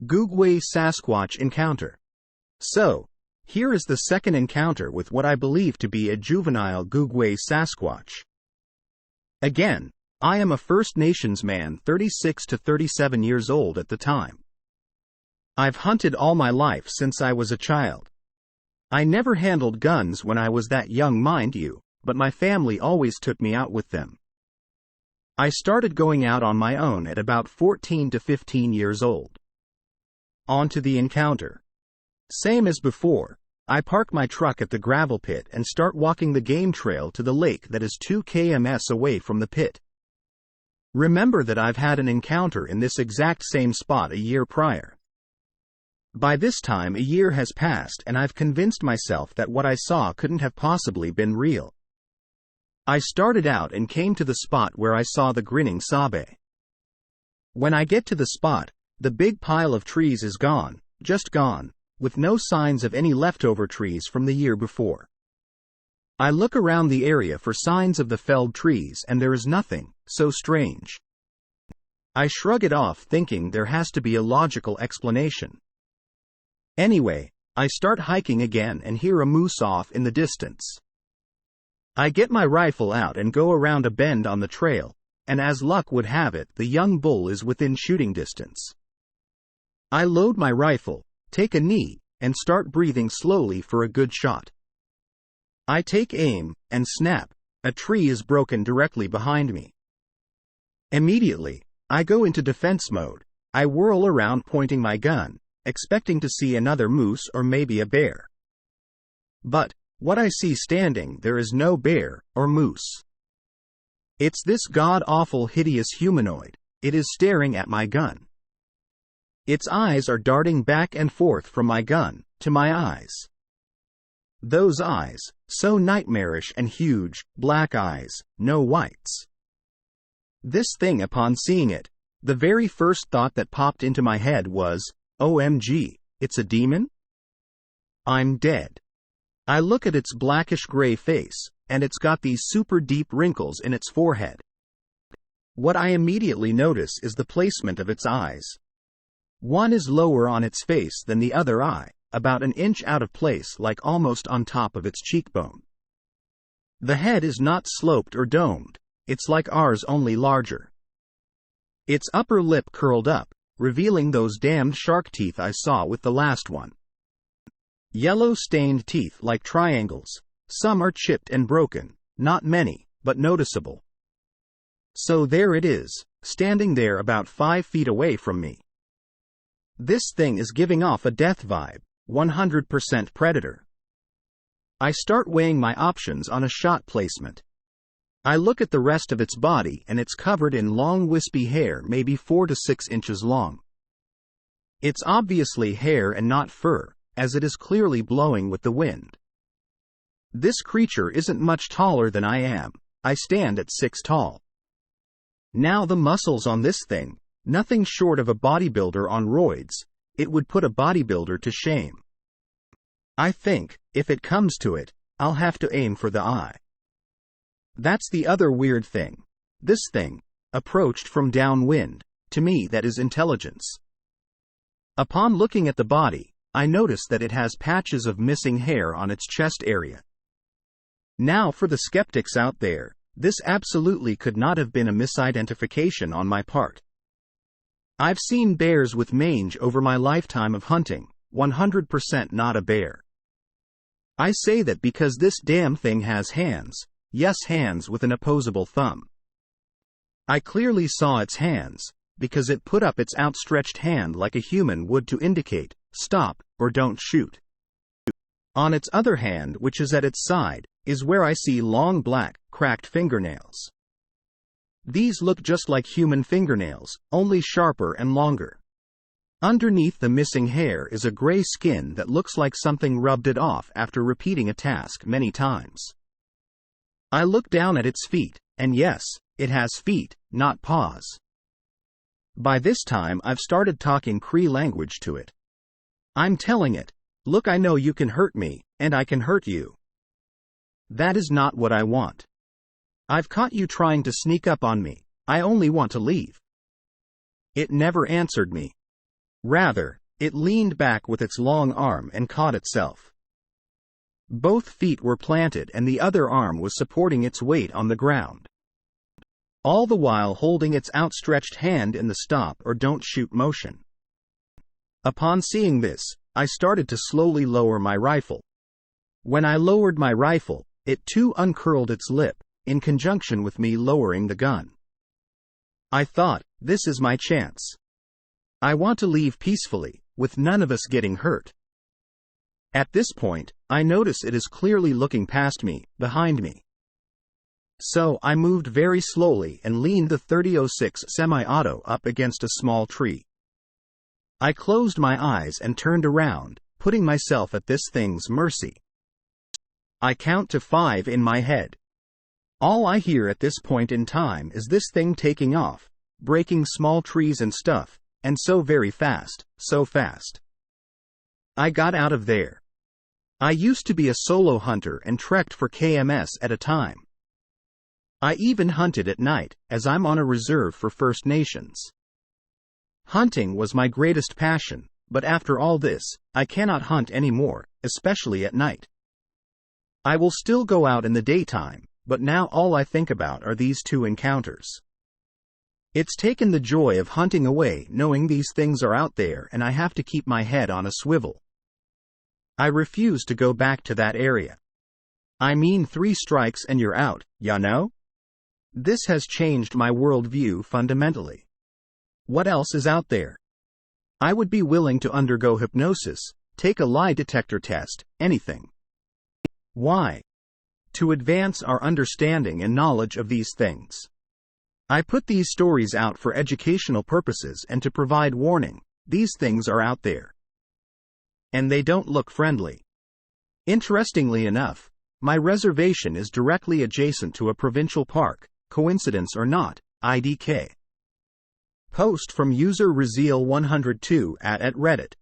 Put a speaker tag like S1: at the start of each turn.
S1: Gugwe Sasquatch encounter. So, here is the second encounter with what I believe to be a juvenile Gugwe Sasquatch. Again, I am a First Nations man 36 to 37 years old at the time. I've hunted all my life since I was a child. I never handled guns when I was that young, mind you, but my family always took me out with them. I started going out on my own at about 14 to 15 years old. On to the encounter. Same as before, I park my truck at the gravel pit and start walking the game trail to the lake that is 2 km away from the pit. Remember that I've had an encounter in this exact same spot a year prior. By this time a year has passed and I've convinced myself that what I saw couldn't have possibly been real. I started out and came to the spot where I saw the grinning Sabe. When I get to the spot, the big pile of trees is gone, just gone, with no signs of any leftover trees from the year before. I look around the area for signs of the felled trees and there is nothing, so strange. I shrug it off thinking there has to be a logical explanation. Anyway, I start hiking again and hear a moose off in the distance. I get my rifle out and go around a bend on the trail, and as luck would have it, the young bull is within shooting distance. I load my rifle, take a knee, and start breathing slowly for a good shot. I take aim, and snap, a tree is broken directly behind me. Immediately, I go into defense mode. I whirl around pointing my gun, expecting to see another moose or maybe a bear. But, what I see standing there is no bear or moose. It's this god-awful hideous humanoid. It is staring at my gun. Its eyes are darting back and forth from my gun, to my eyes. Those eyes, so nightmarish and huge, black eyes, no whites. This thing, upon seeing it, the very first thought that popped into my head was, OMG, it's a demon? I'm dead. I look at its blackish-gray face, and it's got these super deep wrinkles in its forehead. What I immediately notice is the placement of its eyes. One is lower on its face than the other eye, about an inch out of place, like almost on top of its cheekbone. The head is not sloped or domed, it's like ours, only larger. Its upper lip curled up, revealing those damned shark teeth I saw with the last one. Yellow stained teeth like triangles. Some are chipped and broken, not many, but noticeable. So there it is, standing there about 5 feet away from me. This thing is giving off a death vibe, 100% predator. I start weighing my options on a shot placement. I look at the rest of its body and it's covered in long wispy hair, maybe 4 to 6 inches long. It's obviously hair and not fur, as it is clearly blowing with the wind. This creature isn't much taller than I am. I stand at 6 tall. Now the muscles on this thing, nothing short of a bodybuilder on roids. It would put a bodybuilder to shame. I think, if it comes to it, I'll have to aim for the eye. That's the other weird thing. This thing, approached from downwind, to me that is intelligence. Upon looking at the body, I notice that it has patches of missing hair on its chest area. Now for the skeptics out there, this absolutely could not have been a misidentification on my part. I've seen bears with mange over my lifetime of hunting, 100% not a bear. I say that because this damn thing has hands, yes, hands with an opposable thumb. I clearly saw its hands, because it put up its outstretched hand like a human would to indicate, stop, or don't shoot. On its other hand, which is at its side, is where I see long black, cracked fingernails. These look just like human fingernails, only sharper and longer. Underneath the missing hair is a gray skin that looks like something rubbed it off after repeating a task many times. I look down at its feet, and yes, it has feet, not paws. By this time I've started talking Cree language to it. I'm telling it, look, I know you can hurt me, and I can hurt you. That is not what I want. I've caught you trying to sneak up on me. I only want to leave. It never answered me. Rather, it leaned back with its long arm and caught itself. Both feet were planted and the other arm was supporting its weight on the ground, all the while holding its outstretched hand in the stop or don't shoot motion. Upon seeing this, I started to slowly lower my rifle. When I lowered my rifle, it too uncurled its lip, in conjunction with me lowering the gun. I thought, this is my chance. I want to leave peacefully, with none of us getting hurt. At this point, I notice it is clearly looking past me, behind me. So I moved very slowly and leaned the .30-06 semi-auto up against a small tree. I closed my eyes and turned around, putting myself at this thing's mercy. I count to 5 in my head. All I hear at this point in time is this thing taking off, breaking small trees and stuff, and so very fast, so fast. I got out of there. I used to be a solo hunter and trekked for kms at a time. I even hunted at night, as I'm on a reserve for First Nations. Hunting was my greatest passion, but after all this, I cannot hunt anymore, especially at night. I will still go out in the daytime, but now all I think about are these two encounters. It's taken the joy of hunting away knowing these things are out there and I have to keep my head on a swivel. I refuse to go back to that area. I mean 3 strikes and you're out, ya know? This has changed my worldview fundamentally. What else is out there? I would be willing to undergo hypnosis, take a lie detector test, anything. Why? To advance our understanding and knowledge of these things. I put these stories out for educational purposes and to provide warning, these things are out there. And they don't look friendly. Interestingly enough, my reservation is directly adjacent to a provincial park, coincidence or not, IDK. Post from user Raziel102 at Reddit.